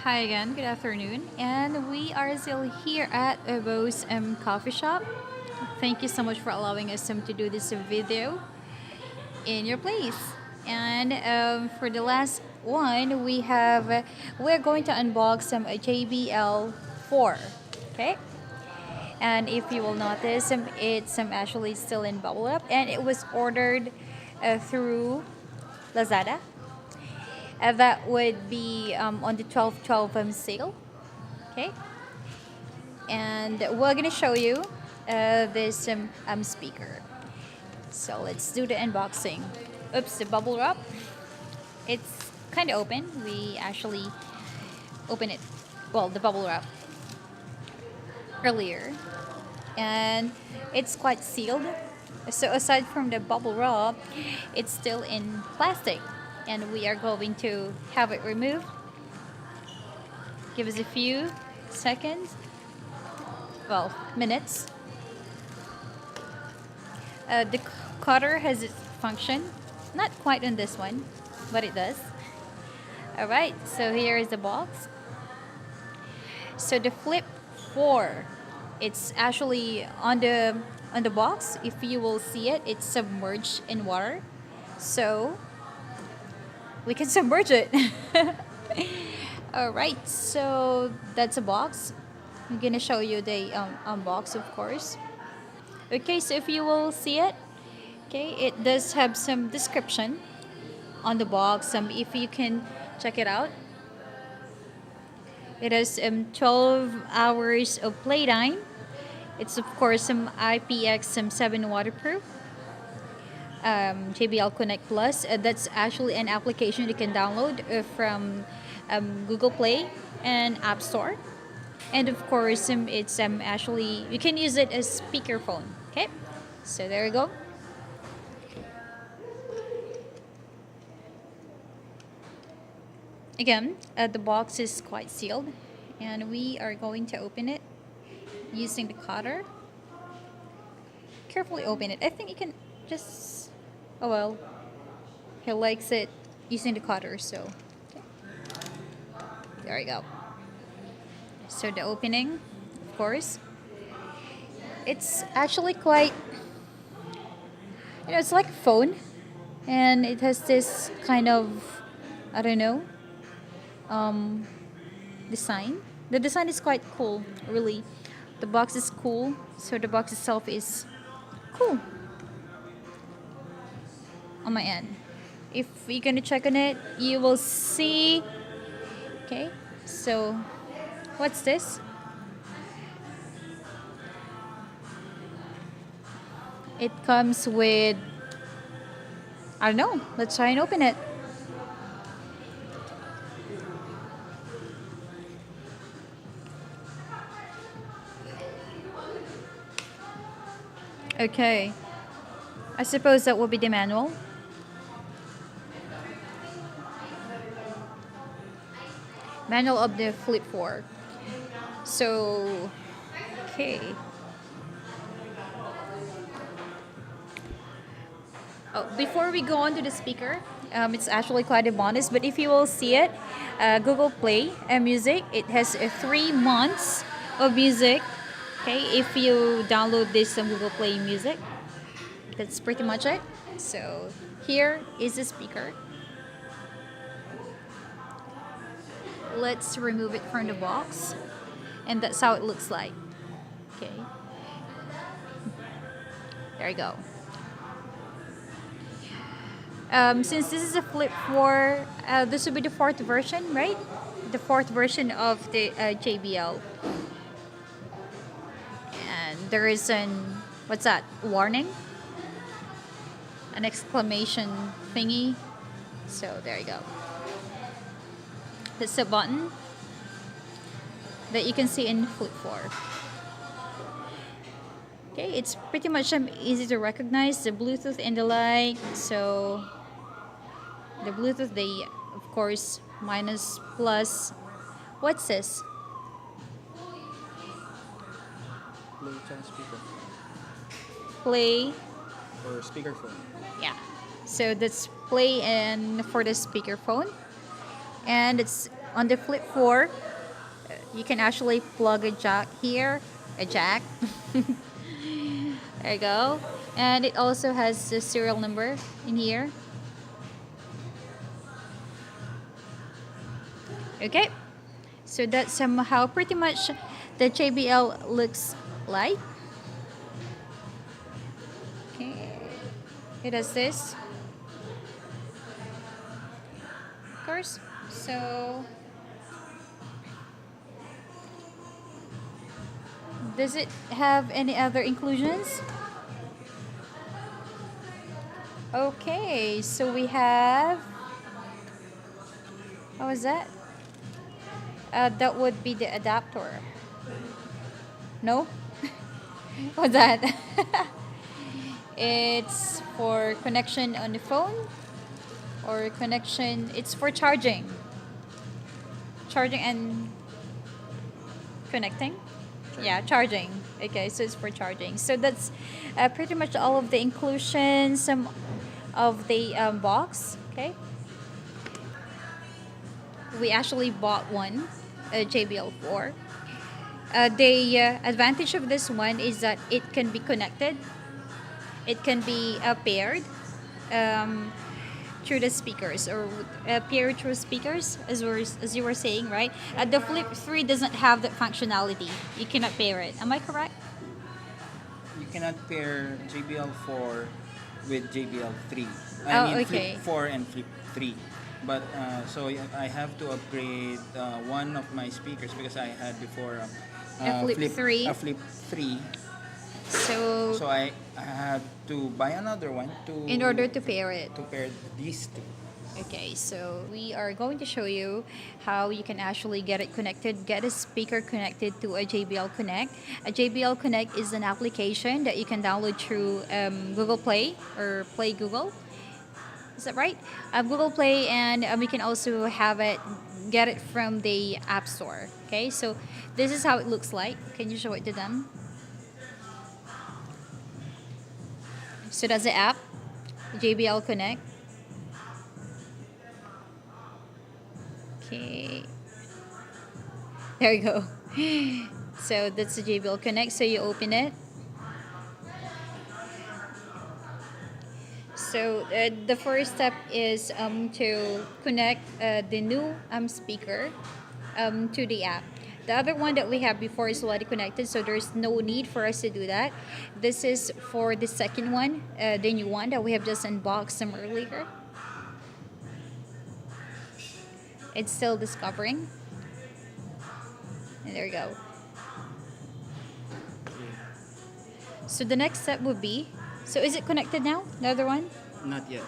Hi again, good afternoon. And we are still here at Obo's coffee shop. Thank you so much for allowing us to do this video in your place. And for the last one, we're going to unbox some JBL 4. Okay? And if you will notice, it's actually still in bubble wrap, and it was ordered through Lazada. That would be on the 12/12 sale. Okay, and we're gonna show you this speaker. So let's do the unboxing. Oops, the bubble wrap. It's kind of open. We actually open it. Well, the bubble wrap earlier, and it's quite sealed. So aside from the bubble wrap, it's still in plastic, and we are going to have it removed. Give us a few seconds. Well, minutes. The cutter has its function. Not quite on this one, but it does. Alright, so here is the box. So the Flip 4, it's actually on the box. If you will see it, it's submerged in water. So we can submerge it. Alright, so that's a box. I'm gonna show you the unbox, of course. Okay, so if you will see it, okay, it does have some description on the box. If you can check it out, it has 12 hours of playtime. It's of course some IPX7 waterproof. JBL Connect Plus. That's actually an application you can download from Google Play and App Store. And of course, it's actually you can use it as speakerphone. Okay, so there you go. Again, the box is quite sealed, and we are going to open it using the cutter. Carefully open it. I think you can just. Oh well, he likes it using the cutter, so okay. There we go. So the opening, of course, it's actually quite, it's like a phone, and it has this kind of, I don't know, design. The design is quite cool, really. The box is cool, so the box itself is cool on my end. If you're gonna check on it, you will see. Okay, so what's this? It comes with, I don't know, let's try and open it. Okay, I suppose that will be the manual. Manual of the Flip 4. So, okay. Oh, before we go on to the speaker, it's actually quite a bonus. But if you will see it, Google Play Music, it has 3 months of music. Okay, if you download this on Google Play Music, that's pretty much it. So here is the speaker. Let's remove it from the box, and that's how it looks like. Okay, there you go. Since this is a Flip 4, this will be the fourth version, right? The fourth version of the JBL. And there is what's that? Warning? An exclamation thingy. So there you go. That's a button that you can see in Flip 4. Okay, it's pretty much easy to recognize the Bluetooth and the like. So the Bluetooth, they of course minus plus. What's this? Play channel speaker Play. or speakerphone. Yeah. So that's play and for the speakerphone, and it's On the Flip 4, you can actually plug a jack here, a jack. There you go. And it also has the serial number in here. Okay, so that's somehow pretty much the JBL looks like. Okay, it has this, of course. So, does it have any other inclusions? Okay, so we have, what was that? That would be the adapter. No? What's that? It's for connection on the phone or connection, it's for charging. Charging and connecting? Yeah, charging. Okay, so it's for charging. So that's pretty much all of the inclusions, some of the box. Okay. We actually bought one, a JBL 4. The advantage of this one is that it can be connected. It can be paired um, through the speakers or paired through speakers, as you were saying, right? The Flip 3 doesn't have that functionality. You cannot pair it. Am I correct? You cannot pair JBL 4 with JBL 3. Oh, I mean okay. Flip 4 and Flip 3. But so I have to upgrade one of my speakers because I had before A Flip 3. a Flip 3. So, So I had to buy another one to in order to pair it. to pair these two. Okay, so we are going to show you how you can actually get it connected, get a speaker connected to a JBL Connect. A JBL Connect is an application that you can download through Google Play or Play Google. Is that right? Google Play, and we can also have it, get it from the App Store. Okay, so this is how it looks like. Can you show it to them? So that's the app, JBL Connect. Okay. There you go. So that's the JBL Connect. So you open it. So the first step is to connect the new speaker to the app. The other one that we have before is already connected, so there's no need for us to do that. This is for the second one, the new one that we have just unboxed some earlier. It's still discovering. And there you go. So the next step would be, so is it connected now? The other one? Not yet.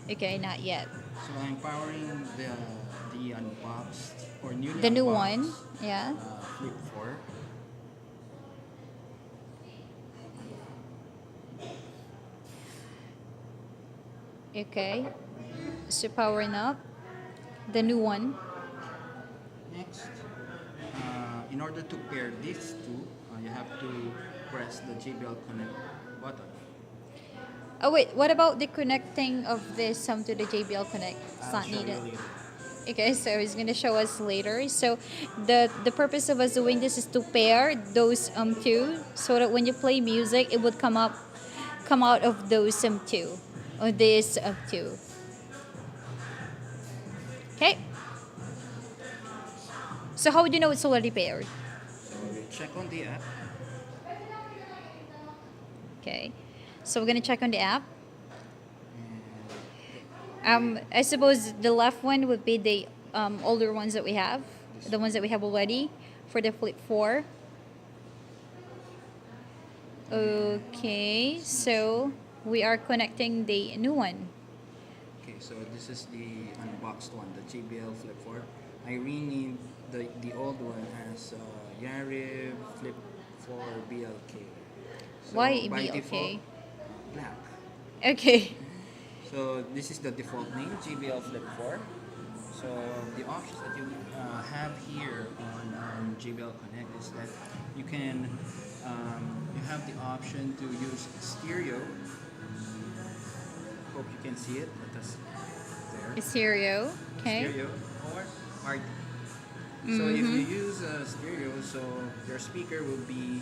Okay, not yet. So I'm powering the unboxed or newly The new unboxed, one, yeah. Flip 4. Okay. So powering up the new one. Next, in order to pair these two, you have to press the JBL Connect button. Oh wait, what about the connecting of this to the JBL Connect? It's I'll not show you needed. later. Okay, so he's gonna show us later. So the purpose of us doing this is to pair those two, so that when you play music, it would come out of those two, or this two. Okay. So how would you know it's already paired? So we check on the app. Okay. So we're gonna check on the app. And I suppose the left one would be the older ones that we have, the ones that we have already for the Flip 4. Okay, so we are connecting the new one. okay, so this is the unboxed one, the JBL Flip 4. I renamed the old one as Yarib Flip 4 BLK. So Why by BLK? default, black. Okay. So this is the default name, JBL Flip 4. So the options that you have here on JBL Connect is that you can you have the option to use stereo. Hope you can see it. That's there. Stereo. Okay. Stereo or party. So if you use a stereo, so your speaker will be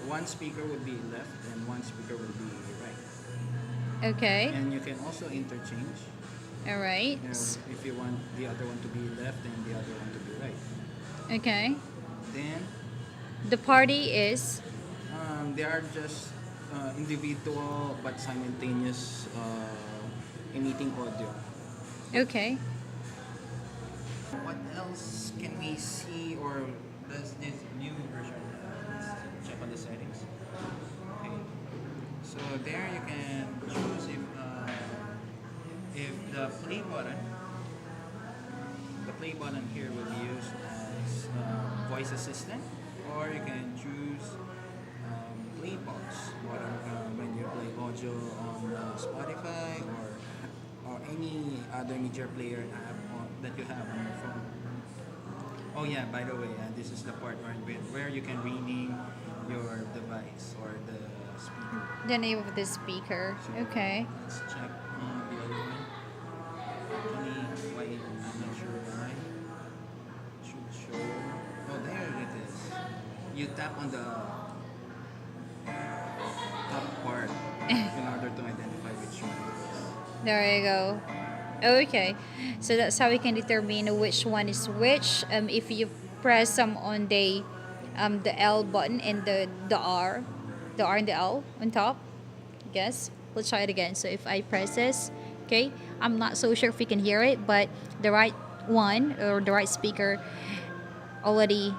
one speaker would be left and one speaker will be right. Okay. And you can also interchange. All right. You know, if you want the other one to be left and the other one to be right. Okay. Then The party is they are just individual but simultaneous emitting audio. okay. What else can we see, or does this new version let's check on the settings? Okay, so there you can choose if the play button here will be used as voice assistant, or you can choose play pause when you play audio on Spotify or any other media player app that you have on your phone. Oh yeah, by the way, this is the part where you can rename your device or the speaker. The name of the speaker. So Okay. let's check the other one. Actually, why I'm not sure why. Should show. Oh, there it is. You tap on the top part in order to identify which one it is. There you go. Okay, so that's how we can determine which one is which. If you press on the L button and the R and the L on top. Guess. Let's try it again. So if I press this, okay, I'm not so sure if you can hear it, but the right one or the right speaker already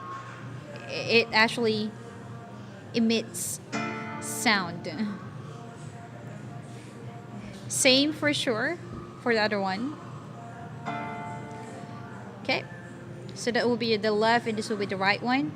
it actually emits sound. Same for sure for the other one. Okay, so that will be the left and this will be the right one.